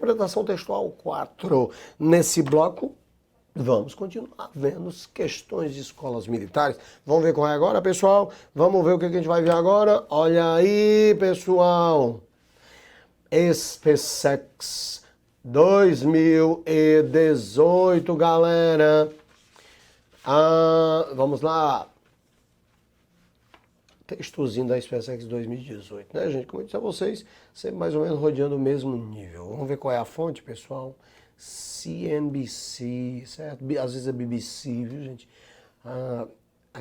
interpretação textual 4. Nesse bloco, vamos continuar vendo questões de escolas militares. Vamos ver qual é agora, pessoal? Vamos ver o que a gente vai ver agora? Olha aí, pessoal! SpaceX 2018, galera! Vamos lá! Textozinho da SpaceX 2018, né, gente? Como eu disse a vocês, sempre mais ou menos rodeando o mesmo nível. Vamos ver qual é a fonte, pessoal? CNBC, certo? Às vezes é BBC, viu, gente? A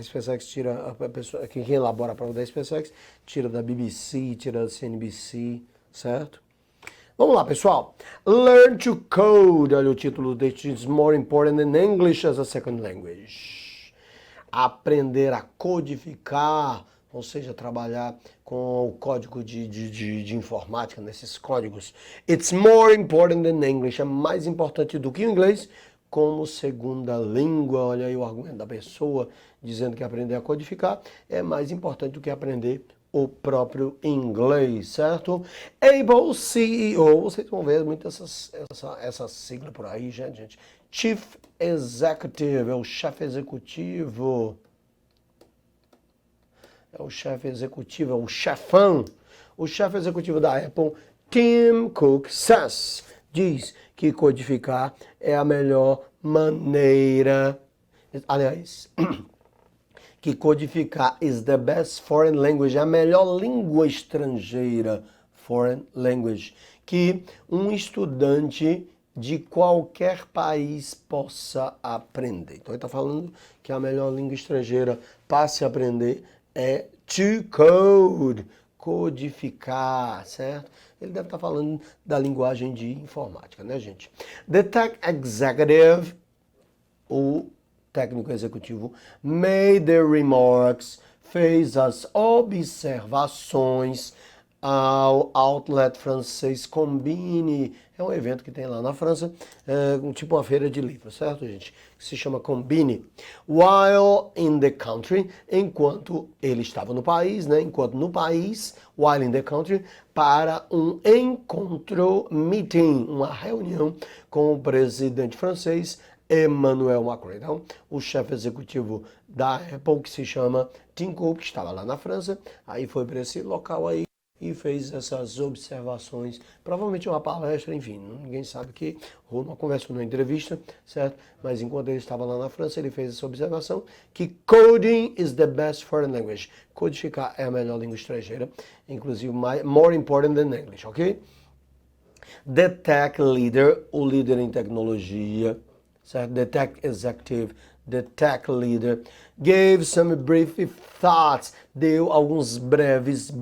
SpaceX tira, a pessoa, quem elabora a prova da SpaceX, tira da BBC, tira da CNBC, certo? Vamos lá, pessoal. Learn to code, olha o título deste, is more important than English as a second language. Aprender a codificar, ou seja, trabalhar com o código de informática, nesses códigos. It's more important than English, é mais importante do que o inglês como segunda língua. Olha aí o argumento da pessoa dizendo que aprender a codificar é mais importante do que aprender o próprio inglês, certo? Able CEO, vocês vão ver muito essa sigla por aí, gente. Chief Executive, é o chefe executivo. É o chefe executivo, é o chefão. O chefe executivo da Apple, Tim Cook, diz que codificar é a melhor maneira. Aliás, que codificar is the best foreign language, é a melhor língua estrangeira, foreign language, que um estudante de qualquer país possa aprender. Então ele está falando que a melhor língua estrangeira para se aprender é to code, codificar, certo? Ele deve estar falando da linguagem de informática, né, gente? The Tech Executive, o técnico executivo, made the remarks, fez as observações ao outlet francês Combini. É um evento que tem lá na França, tipo uma feira de livros, certo, gente? Que se chama Combini. While in the country, enquanto ele estava no país, né? Enquanto no país, while in the country, para um encontro, meeting, uma reunião com o presidente francês, Emmanuel Macron. Então, o chefe executivo da Apple, que se chama Tim Cook, que estava lá na França, aí foi para esse local aí e fez essas observações, provavelmente uma palestra, enfim, ninguém sabe que, ou uma conversa, uma entrevista, certo? Mas enquanto ele estava lá na França, ele fez essa observação que coding is the best foreign language. Codificar é a melhor língua estrangeira, inclusive more important than English, ok? The tech leader, o líder em tecnologia, certo? The tech executive, the tech leader, gave some brief thoughts, deu alguns breves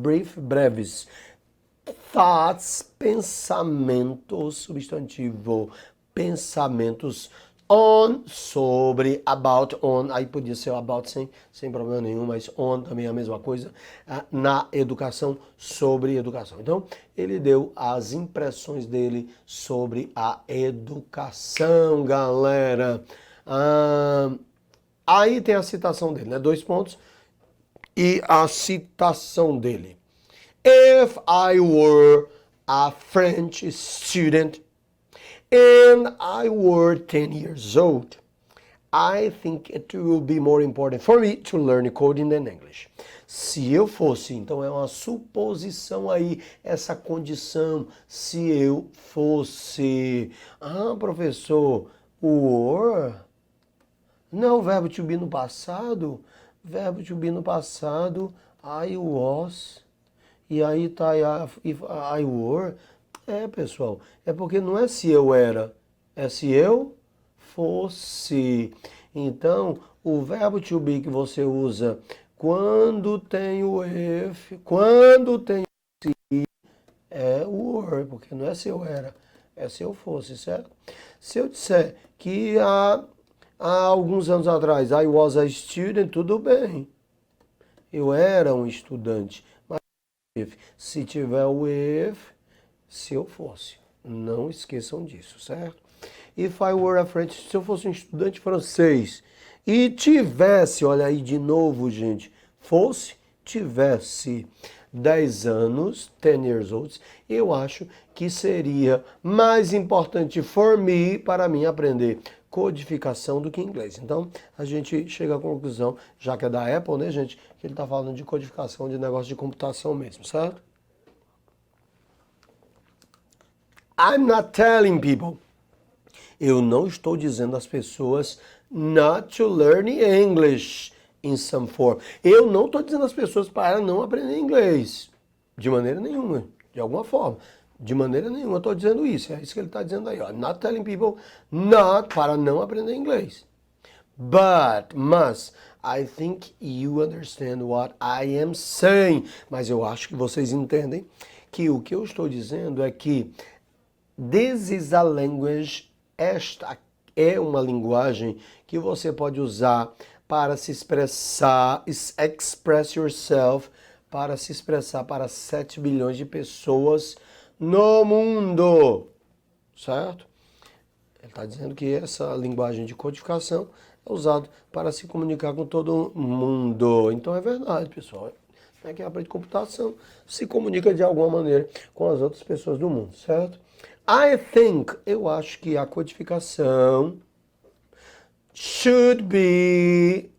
thoughts, pensamentos, substantivo, pensamentos, on, sobre, about, on, aí podia ser about sem problema nenhum, mas on também é a mesma coisa, na educação, sobre educação. Então, ele deu as impressões dele sobre a educação, galera. Aí tem a citação dele, né? 2 pontos. E a citação dele. If I were a French student and I were 10 years old, I think it will be more important for me to learn coding than English. Se eu fosse, então é uma suposição aí, essa condição, se eu fosse. Professor, o were? Não, verbo to be no passado. Verbo to be no passado, I was. E aí tá if I were. Pessoal, é porque não é se eu era, é se eu fosse. Então, o verbo to be que você usa quando tem o if, quando tem o se, é o were, porque não é se eu era, é se eu fosse, certo? Se eu disser que há alguns anos atrás, I was a student, tudo bem. Eu era um estudante. Mas se tiver o if, se eu fosse. Não esqueçam disso, certo? If I were a French, se eu fosse um estudante francês e tivesse, olha aí de novo, gente, fosse, tivesse 10 anos, 10 years old, eu acho que seria mais importante para mim aprender codificação do que inglês. Então, a gente chega à conclusão, já que é da Apple, né, gente, que ele está falando de codificação de negócio de computação mesmo, certo? I'm not telling people. Eu não estou dizendo às pessoas not to learn English in some form. Eu não estou dizendo às pessoas para não aprender inglês. De maneira nenhuma. De alguma forma. De maneira nenhuma eu estou dizendo isso. É isso que ele está dizendo aí. Ó. Not telling people not para não aprender inglês. Mas, I think you understand what I am saying. Mas eu acho que vocês entendem que o que eu estou dizendo é que this is a language, esta é uma linguagem que você pode usar para se expressar, express yourself, para se expressar para 7 bilhões de pessoas no mundo, certo? Ele está dizendo que essa linguagem de codificação é usada para se comunicar com todo mundo. Então é verdade, pessoal. Quem aprende computação se comunica de alguma maneira com as outras pessoas do mundo, certo? I think, eu acho que a codificação should be,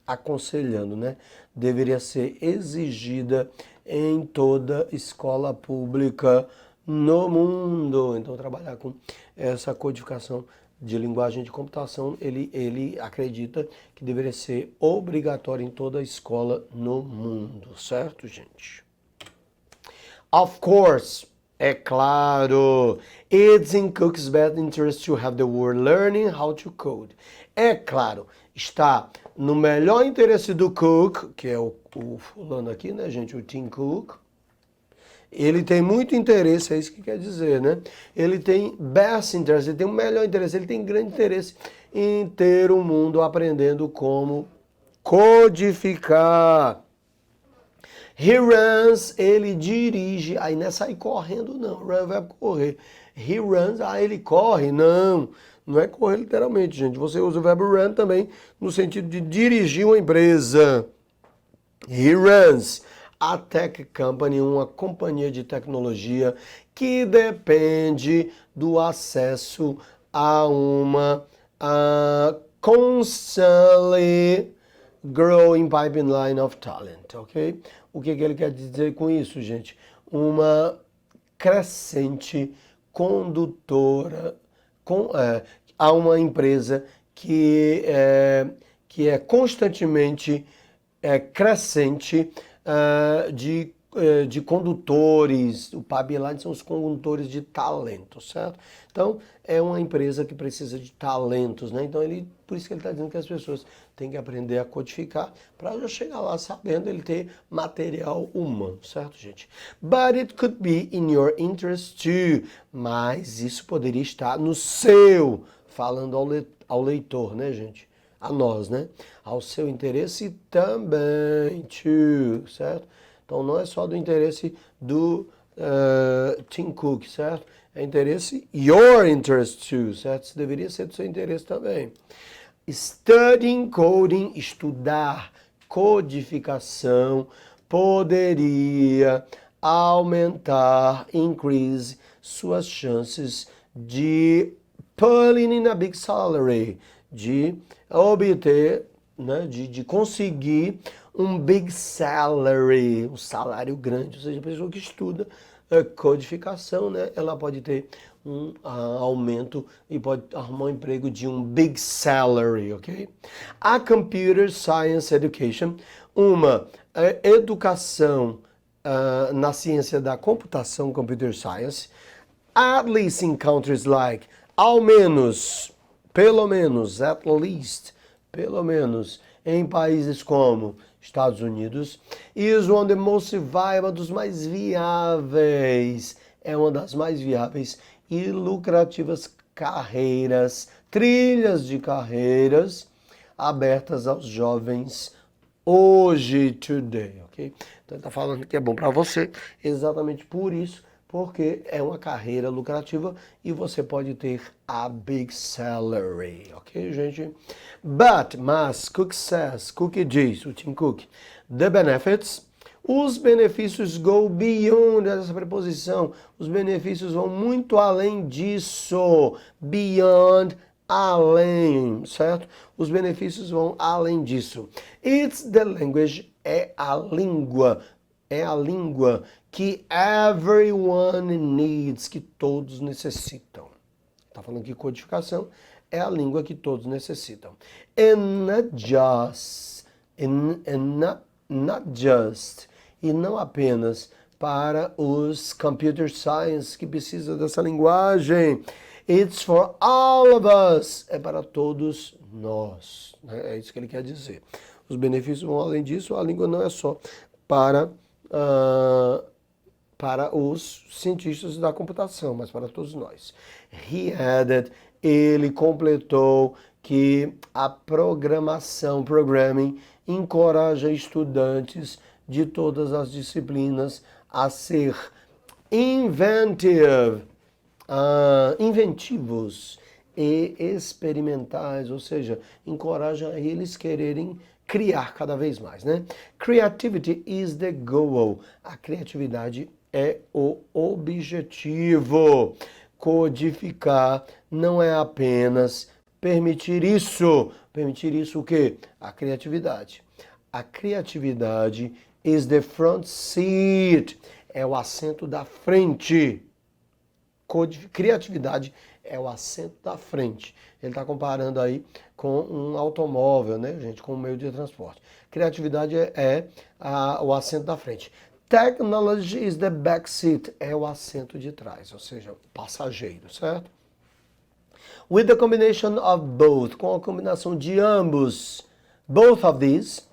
aconselhando, né? Deveria ser exigida em toda escola pública no mundo. Então, trabalhar com essa codificação de linguagem de computação, ele acredita que deveria ser obrigatório em toda escola no mundo, certo, gente? Of course, é claro, it's in Cook's best interest to have the world learning how to code. É claro, está no melhor interesse do Cook, que é o fulano aqui, né, gente, o Tim Cook. Ele tem muito interesse, é isso que quer dizer, né? Ele tem best interest, ele tem o melhor interesse, ele tem grande interesse em ter o mundo aprendendo como codificar. He runs, ele dirige, aí não é sair correndo não, run vai correr. He runs, ele corre, não é correr literalmente, gente. Você usa o verbo run também no sentido de dirigir uma empresa. He runs a tech company, uma companhia de tecnologia que depende do acesso a uma constantly growing pipeline of talent, ok? O que ele quer dizer com isso, gente? Uma crescente condutora a uma empresa que é constantemente crescente de condutores. O pipeline são os condutores de talento, certo? Então, é uma empresa que precisa de talentos, né? Então, por isso que ele está dizendo que as pessoas têm que aprender a codificar para já chegar lá sabendo ele ter material humano, certo, gente? But it could be in your interest too. Mas isso poderia estar no seu, falando ao leitor, né, gente? A nós, né? Ao seu interesse também, too, certo? Então, não é só do interesse do Tim Cook, certo? É interesse, your interest too, certo? Isso deveria ser do seu interesse também. Studying coding, estudar codificação, poderia aumentar, increase suas chances de pulling in a big salary, de obter, né, de conseguir um big salary, um salário grande, ou seja, a pessoa que estuda codificação, né, ela pode ter um aumento e pode arrumar um emprego de um big salary, ok? A computer science education, uma educação na ciência da computação, computer science, at least in countries like, ao menos, pelo menos, at least, pelo menos, em países como Estados Unidos, is one of the most viable, dos mais viáveis, é uma das mais viáveis e lucrativas carreiras, trilhas de carreiras abertas aos jovens hoje, today, ok? Então ele está falando que é bom para você, exatamente por isso, porque é uma carreira lucrativa e você pode ter a big salary, ok, gente? Mas, Cook diz, o Tim Cook, the benefits, Os benefícios go beyond essa preposição. Os benefícios vão muito além disso. Beyond, além, certo? Os benefícios vão além disso. It's the language, é a língua. É a língua que everyone needs, que todos necessitam. Está falando que codificação é a língua que todos necessitam. And not just, e não apenas para os computer science que precisam dessa linguagem. It's for all of us. É para todos nós. É isso que ele quer dizer. Os benefícios vão além disso. A língua não é só para os cientistas da computação, mas para todos nós. He added, ele completou que a programming, encoraja estudantes de todas as disciplinas a ser inventivos e experimentais, ou seja, encoraja eles quererem criar cada vez mais, né? Creativity is the goal. A criatividade é o objetivo. Codificar não é apenas permitir isso. Permitir isso o quê? A criatividade. A criatividade is the front seat. É o assento da frente. Criatividade é o assento da frente. Ele está comparando aí com um automóvel, né, gente? Com um meio de transporte. Criatividade o assento da frente. Technology is the back seat. É o assento de trás, ou seja, o passageiro, certo? With the combination of both. Com a combinação de ambos. Both of these.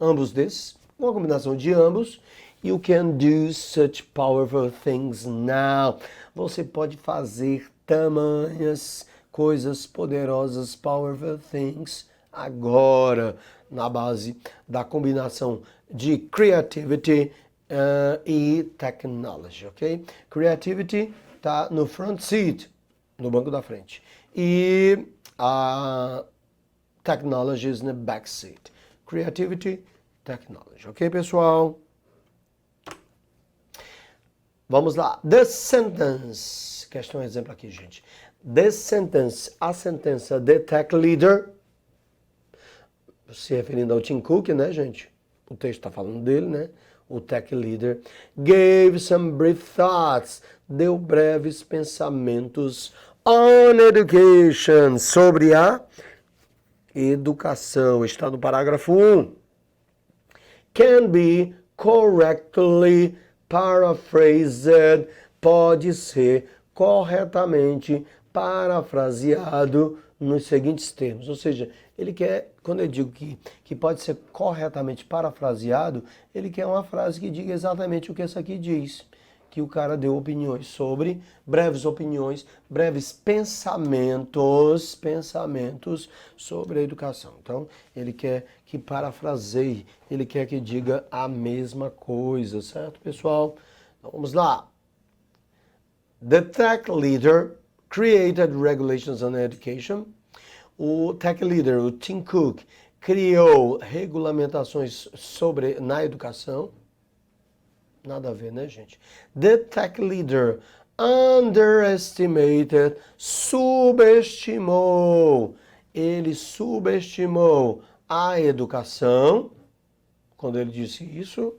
Ambos desses. Com a combinação de ambos. You can do such powerful things now. Você pode fazer tamanhas coisas poderosas, powerful things, agora, na base da combinação de creativity e technology, ok? Creativity está no front seat, no banco da frente. E a technology is no back seat. Creativity, technology, ok, pessoal? Vamos lá. The sentence. Questão exemplo aqui, gente. The sentence. A sentença. The tech leader. Se referindo ao Tim Cook, né, gente? O texto está falando dele, né? O tech leader. Gave some brief thoughts. Deu breves pensamentos on education. Sobre a educação. Está no parágrafo 1. Can be correctly paraphrased, pode ser corretamente parafraseado nos seguintes termos. Ou seja, ele quer, quando eu digo que pode ser corretamente parafraseado, ele quer uma frase que diga exatamente o que essa aqui diz. Que o cara deu opiniões breves pensamentos sobre a educação. Então, ele quer que parafraseie, ele quer que diga a mesma coisa, certo, pessoal? Então, vamos lá. The tech leader created regulations on education. O tech leader, o Tim Cook, criou regulamentações na educação. Nada a ver, né, gente? The tech leader underestimated, subestimou. Ele subestimou a educação. Quando ele disse isso.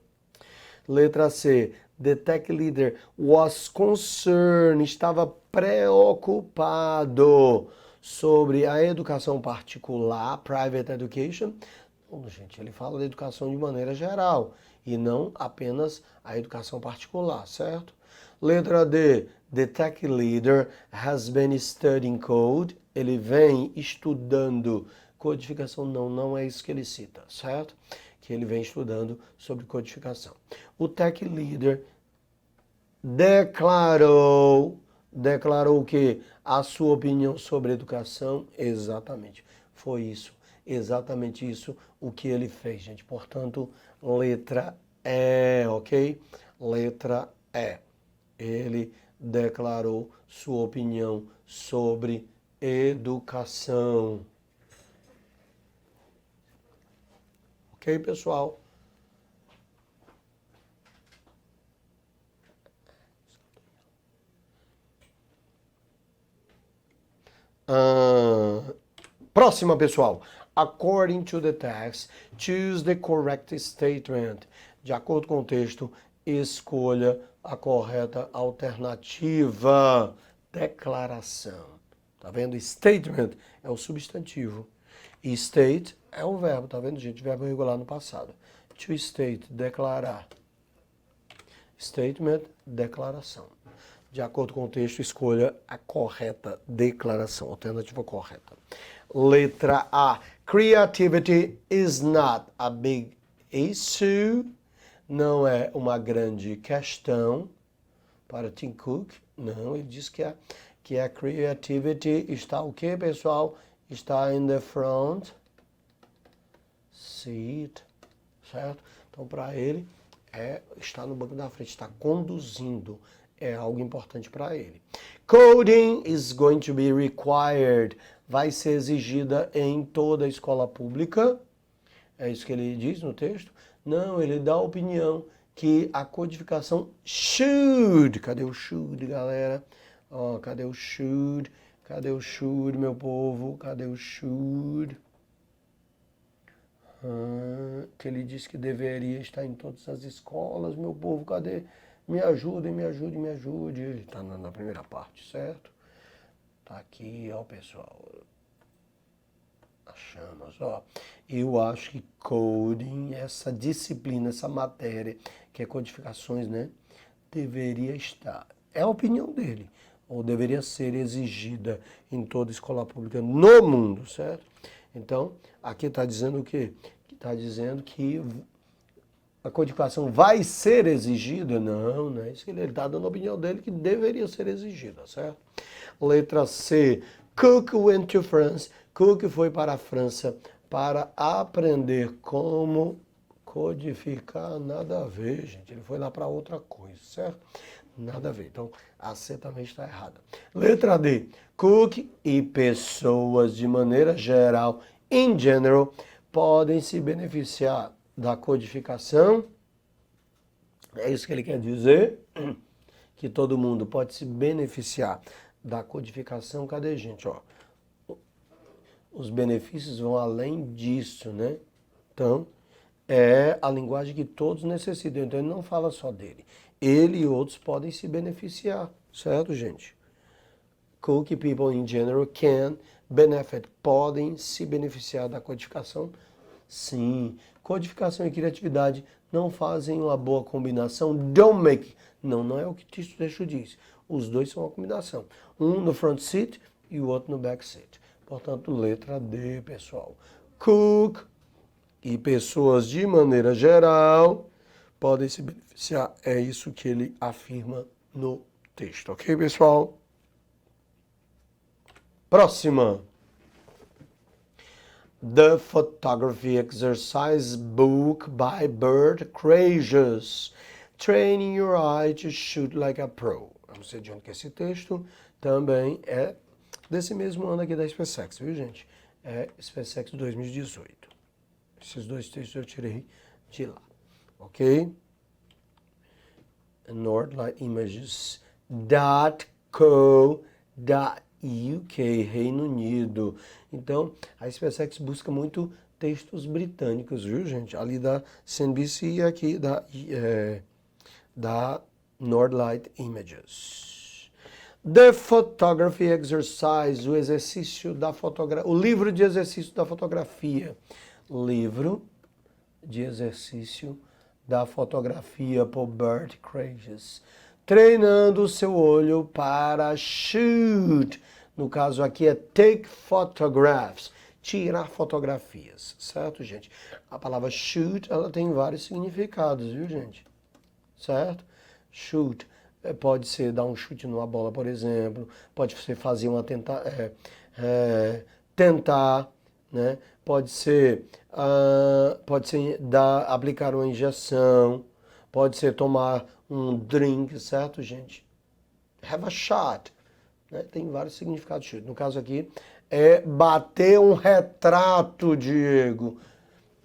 Letra C. The tech leader was concerned, estava preocupado sobre a educação particular, private education. Bom, gente, ele fala da educação de maneira geral e não apenas a educação particular, certo? Letra D. The tech leader has been studying code. Ele vem estudando codificação. Não é isso que ele cita, certo? Que ele vem estudando sobre codificação. O tech leader declarou que a sua opinião sobre educação, exatamente, foi isso, exatamente isso o que ele fez, gente. Portanto, letra E, ok? Letra E. Ele declarou sua opinião sobre educação. Ok, pessoal? Próxima, pessoal. According to the text, choose the correct statement. De acordo com o texto, escolha a correta alternativa. Declaração. Tá vendo? Statement é o substantivo. E state é o verbo. Tá vendo, gente? Verbo regular no passado. To state, declarar. Statement, declaração. De acordo com o texto, escolha a correta declaração, alternativa correta. Letra A. Creativity is not a big issue. Não é uma grande questão para Tim Cook. Não, ele diz que a creativity está o quê, pessoal? Está in the front seat, certo? Então, para ele, está no banco da frente, está conduzindo. É algo importante para ele. Coding is going to be required. Vai ser exigida em toda a escola pública. É isso que ele diz no texto. Não, ele dá a opinião que a codificação should. Cadê o should, galera? Ó, cadê o should? Cadê o should, meu povo? Cadê o should? Que ele disse que deveria estar em todas as escolas, meu povo. Cadê? Me ajudem, me ajude, me ajude. Ele está na primeira parte, certo? Tá aqui, ó, pessoal. Achamos, ó. Eu acho que coding, essa disciplina, essa matéria, que é codificações, né? Deveria estar. É a opinião dele. Ou deveria ser exigida em toda escola pública no mundo, certo? Então, aqui está dizendo o quê? Está dizendo que a codificação vai ser exigida? Não, não é isso que ele está dando a opinião dele, que deveria ser exigida, certo? Letra C. Cook went to France. Cook foi para a França para aprender como codificar. Nada a ver, gente. Ele foi lá para outra coisa, certo? Nada a ver. Então, a C também está errada. Letra D. Cook e pessoas, de maneira geral, in general, podem se beneficiar da codificação. É isso que ele quer dizer, que todo mundo pode se beneficiar da codificação. Cadê, gente? Ó, os benefícios vão além disso, né? Então, é a linguagem que todos necessitam. Então, ele não fala só dele. Ele e outros podem se beneficiar, certo, gente? Cook people in general can benefit. Podem se beneficiar da codificação. Sim, codificação e criatividade não fazem uma boa combinação. Don't make. Não, não é o que o texto diz. Os dois são uma combinação. Um no front seat e o outro no back seat. Portanto, letra D, pessoal. Cook e pessoas de maneira geral podem se beneficiar. É isso que ele afirma no texto, ok, pessoal? Próxima. The Photography Exercise Book by Bert Krages. Training Your Eye to Shoot Like a Pro. Vamos ver de onde que esse texto também é desse mesmo ano aqui da SpaceX, viu, gente? É SpaceX 2018. Esses dois textos eu tirei de lá, ok? NordlightImages.co.uk, Reino Unido. Então, a SpaceX busca muito textos britânicos, viu, gente? Ali da CNBC e aqui da Nordlight Images. The Photography Exercise, o exercício da fotografia, o livro de exercício da fotografia. Livro de exercício da fotografia por Bert Krages. Treinando o seu olho para shoot. No caso aqui é take photographs. Tirar fotografias, certo, gente? A palavra shoot, ela tem vários significados, viu, gente? Certo? Shoot. Pode ser dar um chute numa bola, por exemplo. Pode ser fazer uma tentar, né? Pode ser aplicar uma injeção. Pode ser tomar um drink, certo, gente? Have a shot. Né? Tem vários significados de chute. No caso aqui, é bater um retrato, Diego.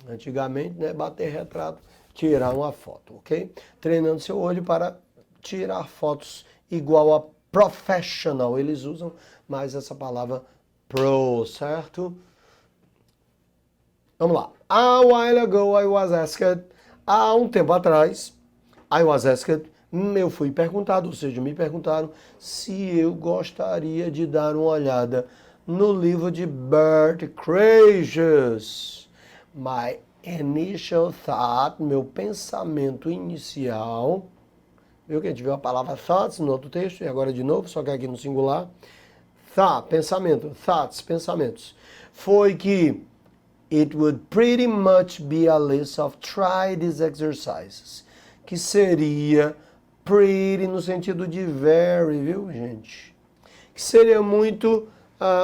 Antigamente, né? Bater retrato, tirar uma foto, ok? Treinando seu olho para tirar fotos igual a professional. Eles usam mais essa palavra pro, certo? Vamos lá. A while ago I was asked, há um tempo atrás, I was asked, eu fui perguntado, ou seja, me perguntaram se eu gostaria de dar uma olhada no livro de Bert Kreischer. My initial thought, meu pensamento inicial, viu que a gente viu a palavra thoughts no outro texto, e agora de novo, só que aqui no singular, thought, pensamento, thoughts, pensamentos, foi que it would pretty much be a list of try these exercises, que seria pretty no sentido de very, viu, gente? Que seria muito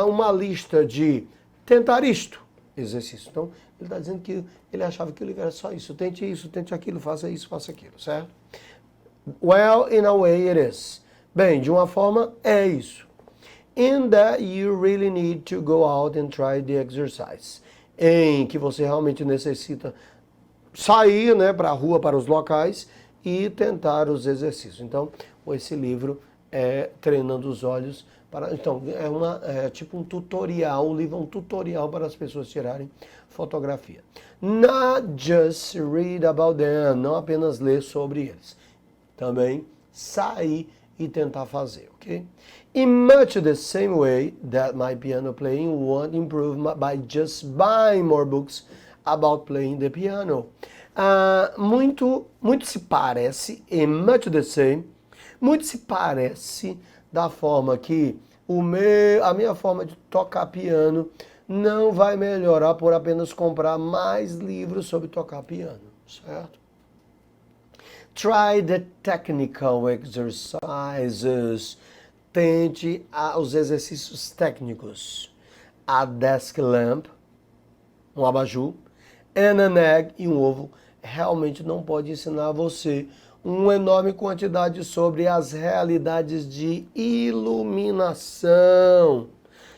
uma lista de tentar isto, exercício. Então, ele está dizendo que ele achava que o livro era só isso. Tente aquilo, faça isso, faça aquilo, certo? Well, in a way it is. Bem, de uma forma, é isso. In that you really need to go out and try the exercise. Em que você realmente necessita sair, né, para a rua, para os locais e tentar os exercícios. Então, esse livro é Treinando os Olhos para, então, é tipo um tutorial, o livro é um tutorial para as pessoas tirarem fotografia. Not just read about them, não apenas ler sobre eles. Também sair e tentar fazer, ok? In much the same way that my piano playing won't improve by just buying more books about playing the piano. Muito se parece, in much the same, muito se parece da forma que a minha forma de tocar piano não vai melhorar por apenas comprar mais livros sobre tocar piano, certo? Try the technical exercises. Tente os exercícios técnicos. A desk lamp, um abajur, and an egg e um ovo, realmente não pode ensinar você uma enorme quantidade sobre as realidades de iluminação,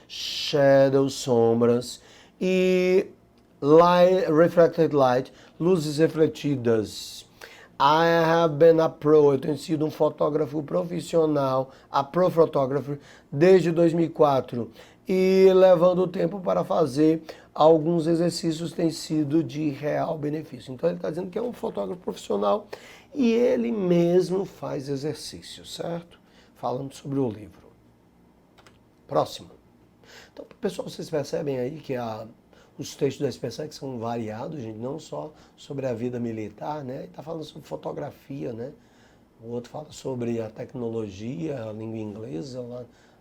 shadows, sombras, e light, reflected light, luzes refletidas. I have been a pro, eu tenho sido um fotógrafo profissional, a pro photographer, desde 2004. E levando o tempo para fazer alguns exercícios tem sido de real benefício. Então ele está dizendo que é um fotógrafo profissional e ele mesmo faz exercício, certo? Falando sobre o livro. Próximo. Então, pessoal, vocês percebem aí que os textos da SpaceX são variados, gente, não só sobre a vida militar, né? Ele está falando sobre fotografia, né? O outro fala sobre a tecnologia, a língua inglesa,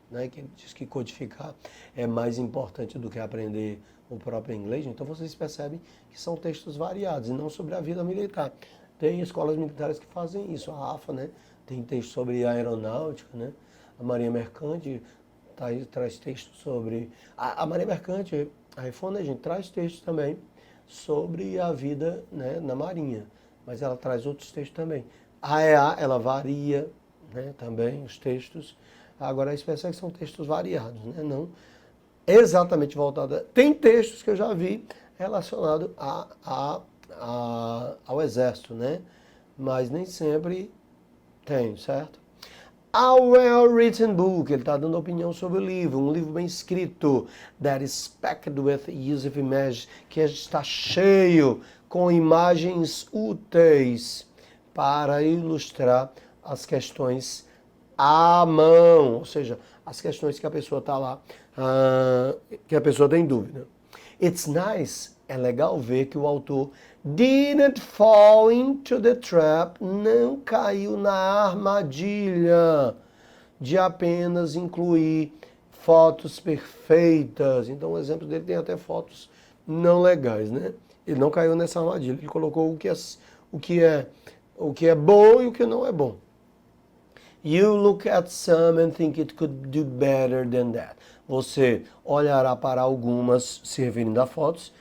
né? Que ele diz que codificar é mais importante do que aprender o próprio inglês. Então vocês percebem que são textos variados e não sobre a vida militar. Tem escolas militares que fazem isso, a AFA, né? Tem texto sobre a aeronáutica, né? A Marinha Mercante traz textos sobre... A Marinha Mercante, a Refon, né, gente, traz textos também sobre a vida, né, na Marinha, mas ela traz outros textos também. A EA, ela varia, né, também os textos. Agora a SpaceX são textos variados, né, não exatamente voltados. Tem textos que eu já vi relacionados ao Exército, né, mas nem sempre tem, certo? A well-written book, ele está dando opinião sobre o livro, um livro bem escrito, that is packed with use of images, que está cheio com imagens úteis para ilustrar as questões à mão, ou seja, as questões que a pessoa está lá, que a pessoa tem dúvida. It's nice, é legal ver que o autor didn't fall into the trap, não caiu na armadilha de apenas incluir fotos perfeitas. Então o exemplo dele tem até fotos não legais, né? Ele não caiu nessa armadilha, ele colocou o que é bom e o que não é bom. You look at some and think it could do better than that. Você olhará para algumas se referindo a fotos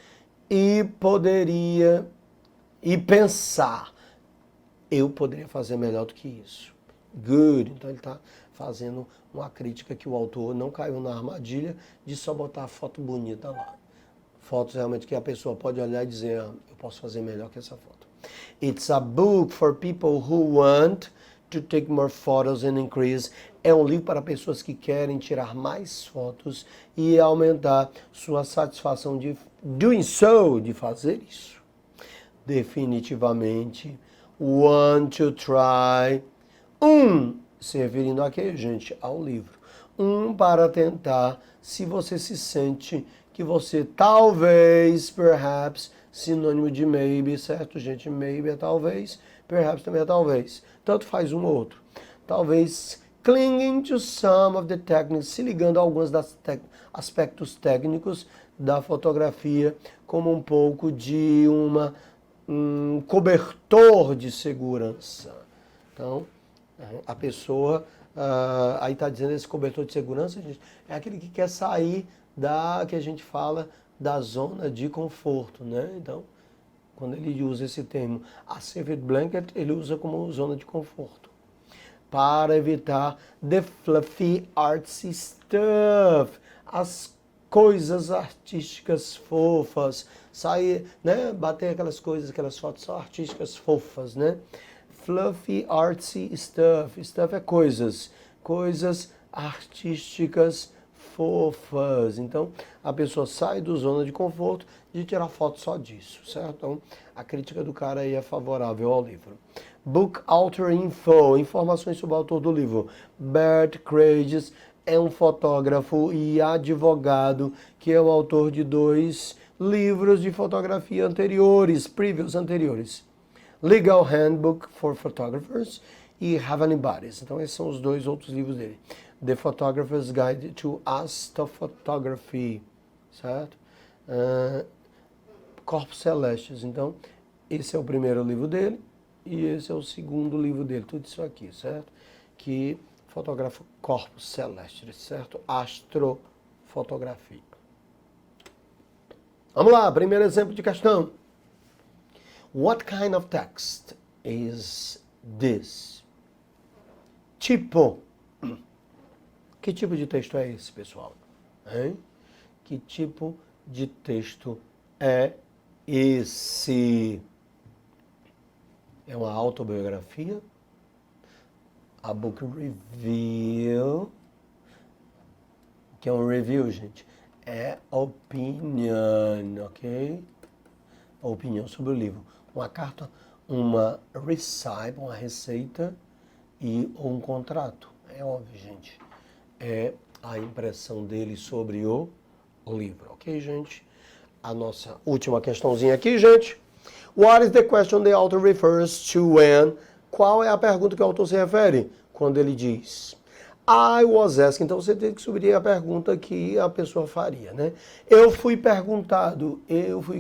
e pensar, eu poderia fazer melhor do que isso. Good. Então ele está fazendo uma crítica que o autor não caiu na armadilha de só botar a foto bonita lá. Fotos realmente que a pessoa pode olhar e dizer, eu posso fazer melhor que essa foto. It's a book for people who want to take more photos and increase. É um livro para pessoas que querem tirar mais fotos e aumentar sua satisfação de doing so, de fazer isso. Definitivamente. Want to try. Se referindo a quê, gente? Ao livro. Para tentar, se você se sente que você talvez, perhaps, sinônimo de maybe, certo, gente? Maybe é talvez, perhaps também é talvez. Tanto faz um ou outro. Talvez clinging to some of the techniques, se ligando a alguns dos aspectos técnicos da fotografia, como um pouco de um cobertor de segurança. Então, a pessoa, aí está dizendo esse cobertor de segurança, gente, é aquele que quer sair que a gente fala, da zona de conforto, né? Então, quando ele usa esse termo, a safety blanket, ele usa como zona de conforto. Para evitar the fluffy artsy stuff, as coisas artísticas fofas, sair, né? Bater aquelas coisas, aquelas fotos só artísticas fofas, né? Fluffy artsy stuff, stuff é coisas artísticas fofas. Então, a pessoa sai da zona de conforto de tirar foto só disso, certo? Então, a crítica do cara aí é favorável ao livro. Book Author Info, informações sobre o autor do livro. Bert Kreiges é um fotógrafo e advogado que é o autor de 2 livros de fotografia anteriores, previews anteriores. Legal Handbook for Photographers e Heavenly Bodies. Então, esses são os 2 outros livros dele. The Photographer's Guide to Astrophotography, certo? Corpos Celestes. Então, esse é o primeiro livro dele e esse é o segundo livro dele. Tudo isso aqui, certo? Que fotografa corpos celestes, certo? Astrofotografia. Vamos lá, primeiro exemplo de questão. What kind of text is this? Tipo. Que tipo de texto é esse, pessoal? Hein? Que tipo de texto é esse? É uma autobiografia? A book review? O que é um review, gente? É opinion, ok? Opinião sobre o livro. Uma carta, uma recipe, uma receita e um contrato. É óbvio, gente. É a impressão dele sobre o livro, ok, gente? A nossa última questãozinha aqui, gente. What is the question the author refers to when? Qual é a pergunta que o autor se refere quando ele diz I was asked? Então você tem que subir a pergunta que a pessoa faria, né? Eu fui perguntado,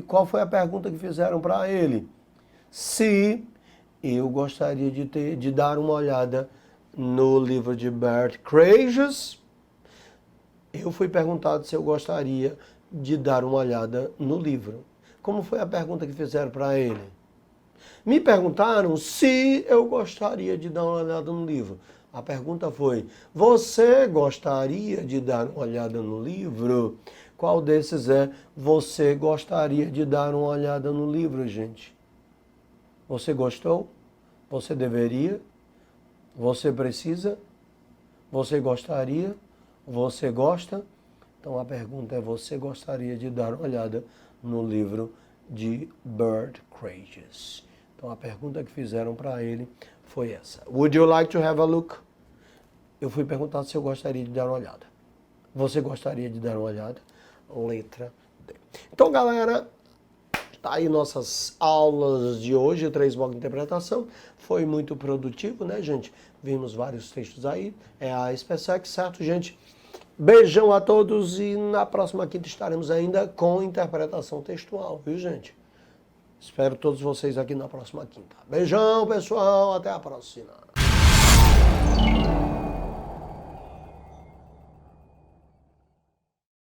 qual foi a pergunta que fizeram para ele? Se eu gostaria de dar uma olhada no livro de Bert Kreiges, eu fui perguntado se eu gostaria de dar uma olhada no livro. Como foi a pergunta que fizeram para ele? Me perguntaram se eu gostaria de dar uma olhada no livro. A pergunta foi, você gostaria de dar uma olhada no livro? Qual desses é, você gostaria de dar uma olhada no livro, gente? Você gostou? Você deveria? Você precisa? Você gostaria? Você gosta? Então a pergunta é, você gostaria de dar uma olhada no livro de Bert Kreiges? Então a pergunta que fizeram para ele foi essa. Would you like to have a look? Eu fui perguntado se eu gostaria de dar uma olhada. Você gostaria de dar uma olhada? Letra D. Então, galera, tá aí nossas aulas de hoje, 3 blocos de interpretação. Foi muito produtivo, né, gente? Vimos vários textos aí. É a SpaceX, certo, gente? Beijão a todos e na próxima quinta estaremos ainda com interpretação textual, viu, gente? Espero todos vocês aqui na próxima quinta. Beijão, pessoal. Até a próxima.